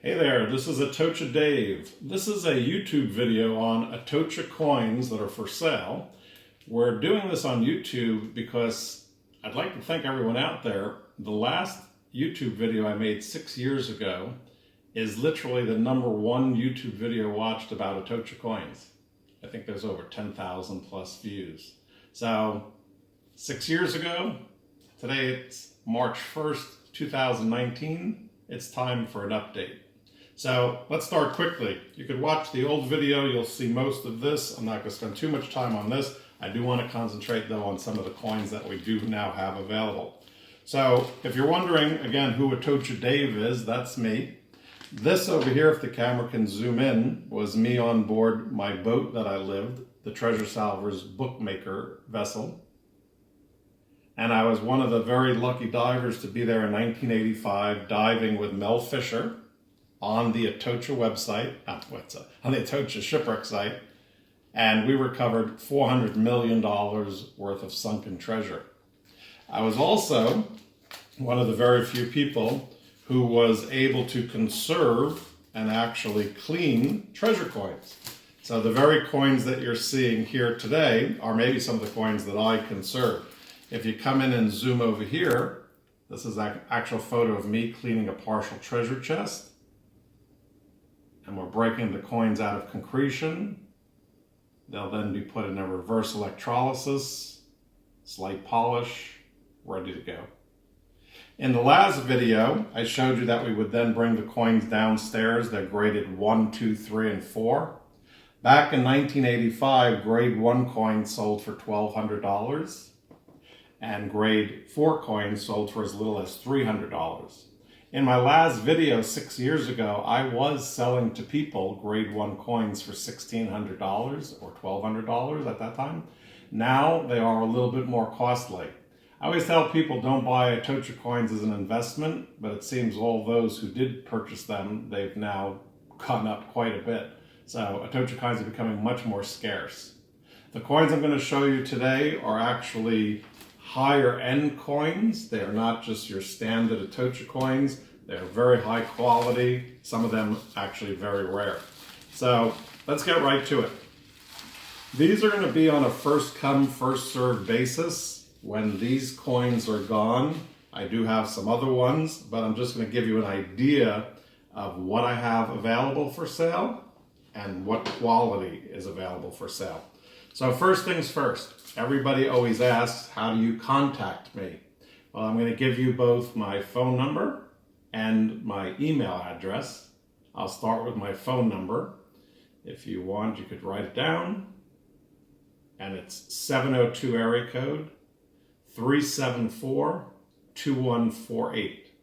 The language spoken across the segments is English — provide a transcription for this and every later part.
Hey there, this is Atocha Dave. This is a YouTube video on Atocha Coins that are for sale. We're doing this on YouTube because I'd like to thank everyone out there. The last YouTube video I made 6 years ago is literally the #1 YouTube video watched about Atocha Coins. I think there's over 10,000 plus views. So 6 years ago, today it's March 1st, 2019, it's time for an update. So let's start quickly. You could watch the old video, you'll see most of this. I'm not going to spend too much time on this. I do want to concentrate though on some of the coins that we do now have available. So if you're wondering again who Atocha Dave is, that's me. This over here, if the camera can zoom in, was me on board my boat that I lived, the Treasure Salvers Bookmaker vessel. And I was one of the very lucky divers to be there in 1985 diving with Mel Fisher on the Atocha website, on the Atocha Shipwreck site, and we recovered $400 million worth of sunken treasure. I was also one of the very few people who was able to conserve and actually clean treasure coins. So the very coins that you're seeing here today are maybe some of the coins that I conserved. If you come in and zoom over here, this is an actual photo of me cleaning a partial treasure chest. And we're breaking the coins out of concretion. They'll then be put in a reverse electrolysis, slight polish, ready to go. In the last video, I showed you that we would then bring the coins downstairs. They're graded 1, 2, 3, and 4. Back in 1985, grade 1 coins sold for $1,200, and grade 4 coins sold for as little as $300. In my last video 6 years ago, I was selling to people grade 1 coins for $1,600 or $1,200 at that time. Now they are a little bit more costly. I always tell people don't buy Atocha coins as an investment, but it seems all those who did purchase them, they've now gone up quite a bit. So Atocha coins are becoming much more scarce. The coins I'm going to show you today are actually higher end coins. They are not just your standard Atocha coins. They're very high quality. Some of them actually very rare. So let's get right to it. These are going to be on a first come, first served basis. When these coins are gone, I do have some other ones, but I'm just going to give you an idea of what I have available for sale and what quality is available for sale. So first things first, everybody always asks, how do you contact me? Well, I'm going to give you both my phone number and my email address. I'll start with my phone number. If you want, you could write it down. And it's 702 area code 374-2148.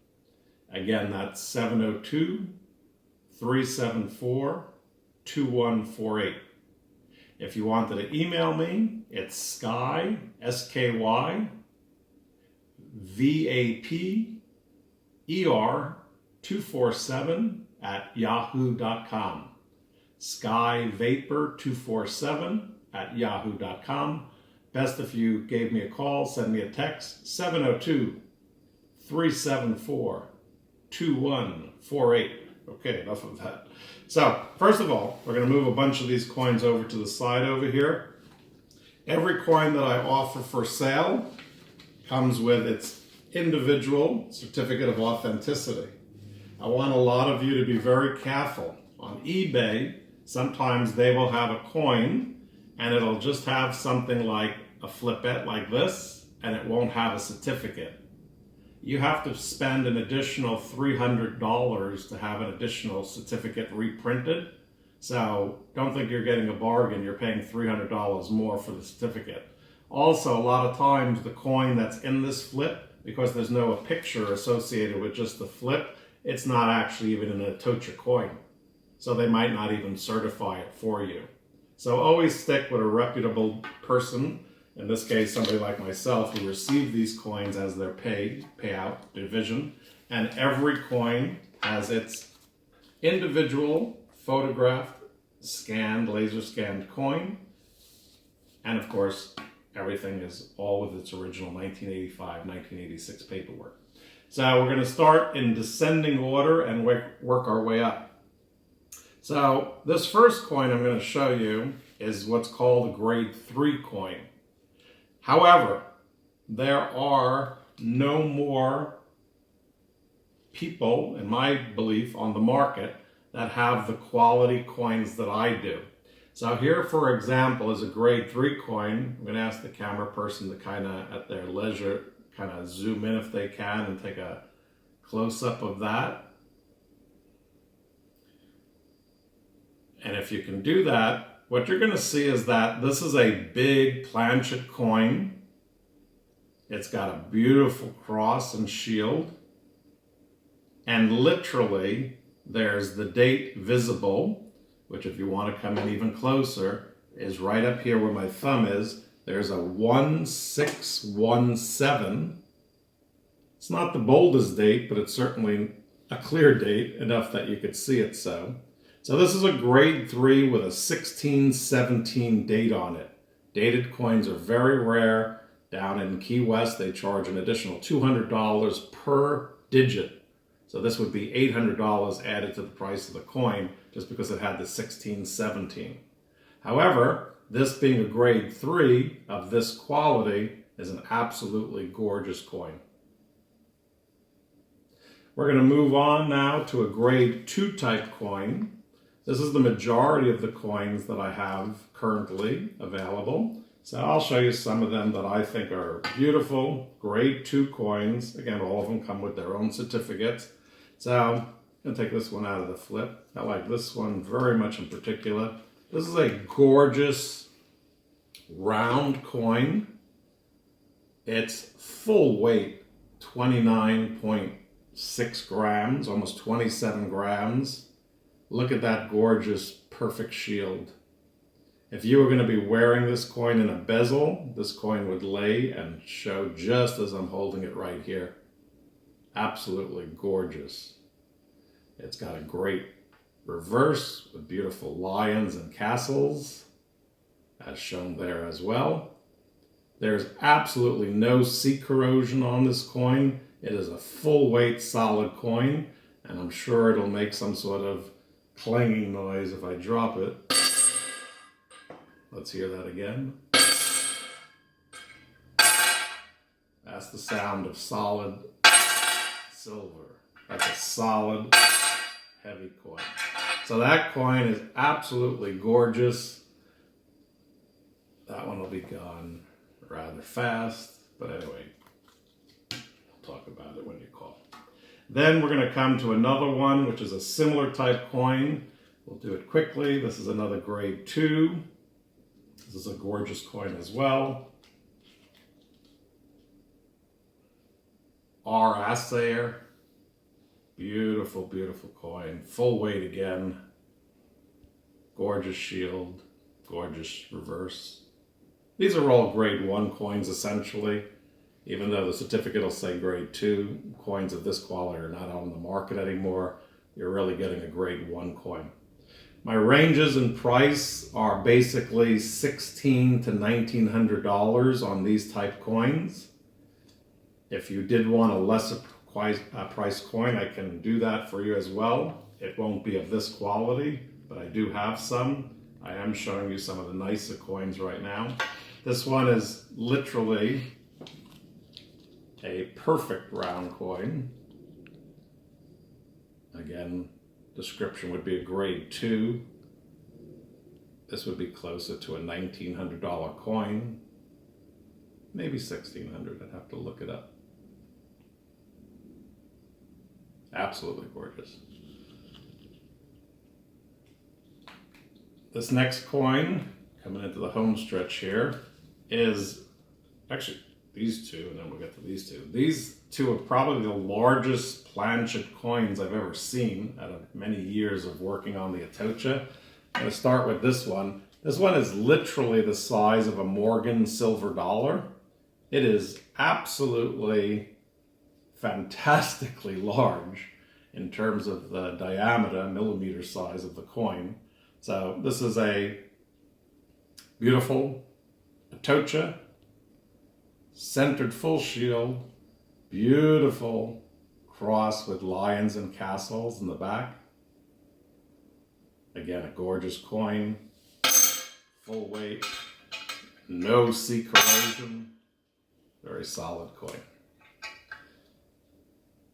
Again, that's 702-374-2148. If you wanted to email me, it's Sky, S-K-Y, VAPER247 at yahoo.com. SkyVapor247 at yahoo.com. Best if you gave me a call, send me a text, 702-374-2148. Okay, enough of that. So, first of all, we're going to move a bunch of these coins over to the side over here. Every coin that I offer for sale comes with its individual certificate of authenticity. I want a lot of you to be very careful. On eBay, sometimes they will have a coin and it'll just have something like a flipette like this, and it won't have a certificate. You have to spend an additional $300 to have an additional certificate reprinted. So don't think you're getting a bargain. You're paying $300 more for the certificate. Also, a lot of times the coin that's in this flip, because there's no picture associated with just the flip, it's not actually even an Atocha coin. So they might not even certify it for you. So always stick with a reputable person. In this case, somebody like myself who received these coins as their payout division. And every coin has its individual photographed, scanned, laser scanned coin. And of course, everything is all with its original 1985, 1986 paperwork. So we're going to start in descending order and work our way up. So this first coin I'm going to show you is what's called a grade 3 coin. However, there are no more people, in my belief, on the market that have the quality coins that I do. So here, for example, is a grade 3 coin. I'm going to ask the camera person to kind of, at their leisure, kind of zoom in if they can and take a close-up of that. And if you can do that, what you're going to see is that this is a big planchet coin. It's got a beautiful cross and shield. And literally, there's the date visible, which if you want to come in even closer, is right up here where my thumb is. There's a 1617. It's not the boldest date, but it's certainly a clear date, enough that you could see it so. So this is a grade 3 with a 1617 date on it. Dated coins are very rare. Down in Key West, they charge an additional $200 per digit. So this would be $800 added to the price of the coin just because it had the 1617. However, this being a grade 3 of this quality is an absolutely gorgeous coin. We're going to move on now to a grade 2 type coin. This is the majority of the coins that I have currently available. So I'll show you some of them that I think are beautiful, grade 2 coins. Again, all of them come with their own certificates. So I'm going to take this one out of the flip. I like this one very much in particular. This is a gorgeous round coin. It's full weight, 29.6 grams, almost 27 grams. Look at that gorgeous, perfect shield. If you were going to be wearing this coin in a bezel, this coin would lay and show just as I'm holding it right here. Absolutely gorgeous. It's got a great reverse with beautiful lions and castles, as shown there as well. There's absolutely no seat corrosion on this coin. It is a full weight solid coin, and I'm sure it'll make some sort of clanging noise if I drop it. Let's hear that again. That's the sound of solid silver. That's a solid, heavy coin. So that coin is absolutely gorgeous. That one will be gone rather fast, but anyway, we'll talk about it when you call. Then we're going to come to another one, which is a similar type coin. We'll do it quickly. This is another grade 2. This is a gorgeous coin as well. R Assayer. Beautiful, beautiful coin. Full weight again. Gorgeous shield. Gorgeous reverse. These are all grade 1 coins essentially. Even though the certificate will say grade 2, coins of this quality are not on the market anymore. You're really getting a grade 1 coin. My ranges in price are basically $1,600 to $1,900 on these type coins. If you did want a lesser price coin, I can do that for you as well. It won't be of this quality, but I do have some. I am showing you some of the nicer coins right now. This one is literally a perfect round coin. Again, description would be a grade 2. This would be closer to a $1,900 coin. Maybe $1,600, I'd have to look it up. Absolutely gorgeous. This next coin, coming into the home stretch here, is actually these two, and then we'll get to these two. These two are probably the largest planchet coins I've ever seen out of many years of working on the Atocha. I'm going to start with this one. This one is literally the size of a Morgan silver dollar. It is absolutely fantastically large in terms of the diameter, millimeter size of the coin. So this is a beautiful Atocha, centered full shield, beautiful cross with lions and castles in the back. Again, a gorgeous coin, full weight, no sea corrosion, very solid coin.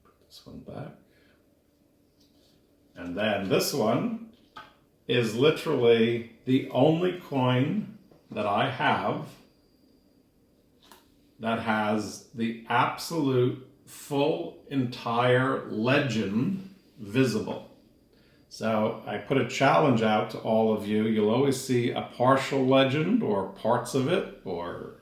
Put this one back. And then this one is literally the only coin that I have that has the absolute full entire legend visible. So I put a challenge out to all of you. You'll always see a partial legend or parts of it or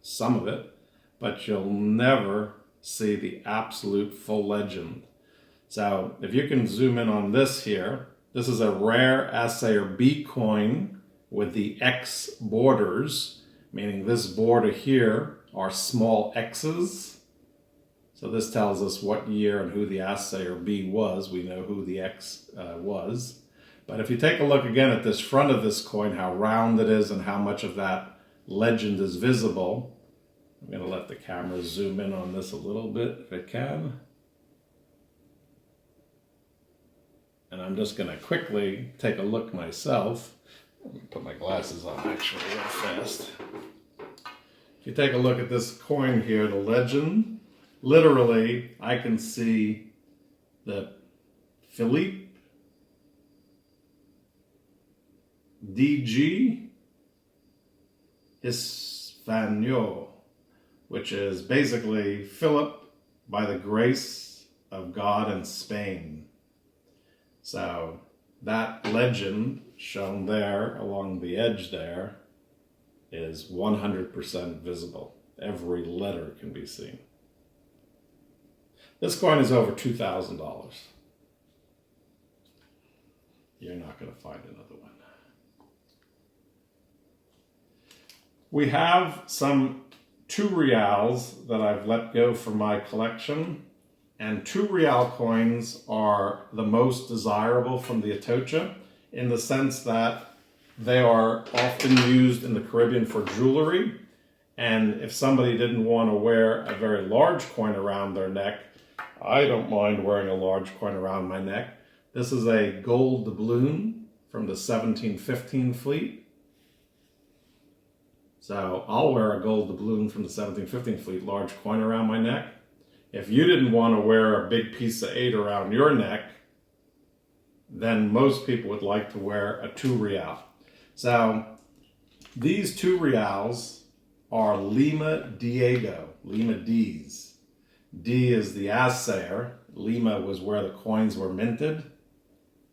some of it, but you'll never see the absolute full legend. So if you can zoom in on this here, this is a rare Assayer B coin with the X borders, meaning this border here are small X's. So this tells us what year and who the Assayer B was. We know who the X was. But if you take a look again at this front of this coin, how round it is and how much of that legend is visible. I'm going to let the camera zoom in on this a little bit if it can. And I'm just going to quickly take a look myself. Let me put my glasses on actually real fast. If you take a look at this coin here, the legend, literally I can see the Philippe DG Hispaniola, which is basically Philip by the grace of God in Spain. So that legend shown there along the edge there is 100% visible. Every letter can be seen. This coin is over $2,000. You're not going to find another one. We have some 2 reals that I've let go from my collection, and 2 real coins are the most desirable from the Atocha in the sense that they are often used in the Caribbean for jewelry, and if somebody didn't want to wear a very large coin around their neck, I don't mind wearing a large coin around my neck. This is a gold doubloon from the 1715 fleet. So I'll wear a gold doubloon from the 1715 fleet, large coin around my neck. If you didn't want to wear a big piece of 8 around your neck, then most people would like to wear a 2 real. So these 2 reals are Lima Diego, Lima D's. D is the assayer. Lima was where the coins were minted.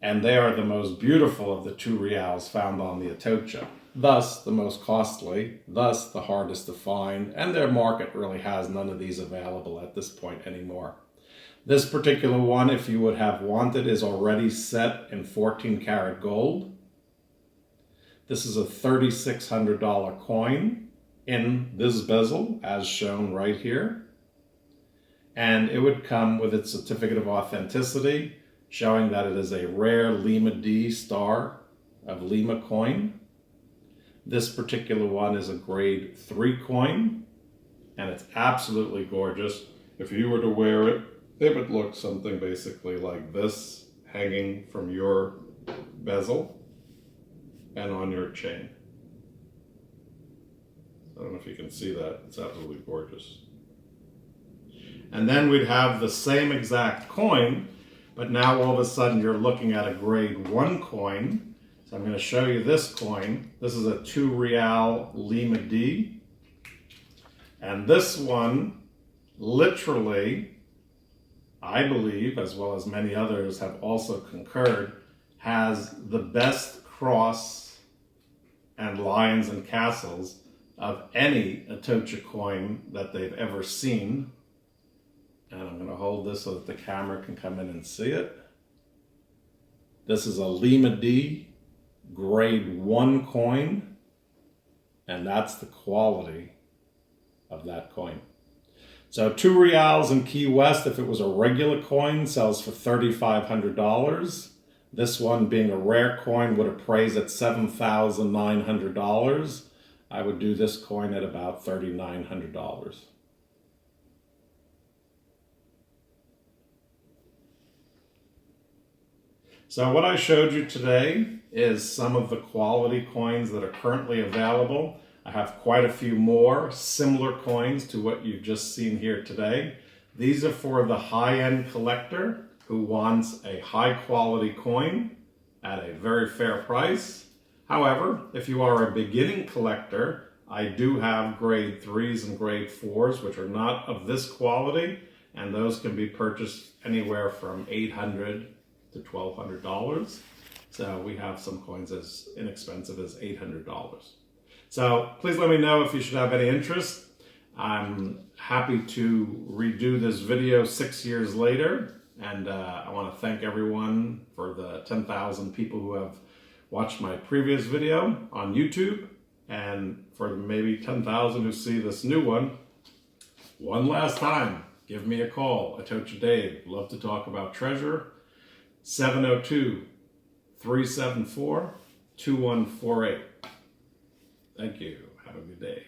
And they are the most beautiful of the 2 reals found on the Atocha. Thus the most costly, thus the hardest to find, and their market really has none of these available at this point anymore. This particular one, if you would have wanted, is already set in 14 karat gold. This is a $3,600 coin in this bezel, as shown right here. And it would come with its certificate of authenticity, showing that it is a rare Lima D Star of Lima coin. This particular one is a grade 3 coin, and it's absolutely gorgeous. If you were to wear it, it would look something basically like this, hanging from your bezel and on your chain. I don't know if you can see that. It's absolutely gorgeous. And then we'd have the same exact coin, but now all of a sudden you're looking at a grade 1 coin. So I'm going to show you this coin. This is a 2 real Lima D. And this one, literally, I believe, as well as many others have also concurred, has the best cross and lions and castles of any Atocha coin that they've ever seen. And I'm going to hold this so that the camera can come in and see it. This is a Lima D grade 1 coin, and that's the quality of that coin. So 2 reals in Key West, if it was a regular coin, sells for $3,500. This one, being a rare coin, would appraise at $7,900. I would do this coin at about $3,900. So what I showed you today is some of the quality coins that are currently available. I have quite a few more similar coins to what you've just seen here today. These are for the high-end collector who wants a high-quality coin at a very fair price. However, if you are a beginning collector, I do have grade 3s and grade 4s, which are not of this quality, and those can be purchased anywhere from $800 to $1,200. So we have some coins as inexpensive as $800. So please let me know if you should have any interest. I'm happy to redo this video 6 years later, and I want to thank everyone for the 10,000 people who have watched my previous video on YouTube, and for maybe 10,000 who see this new one. One last time, give me a call, Atocha Dave. Love to talk about treasure. 702-374-2148. Thank you. Have a good day.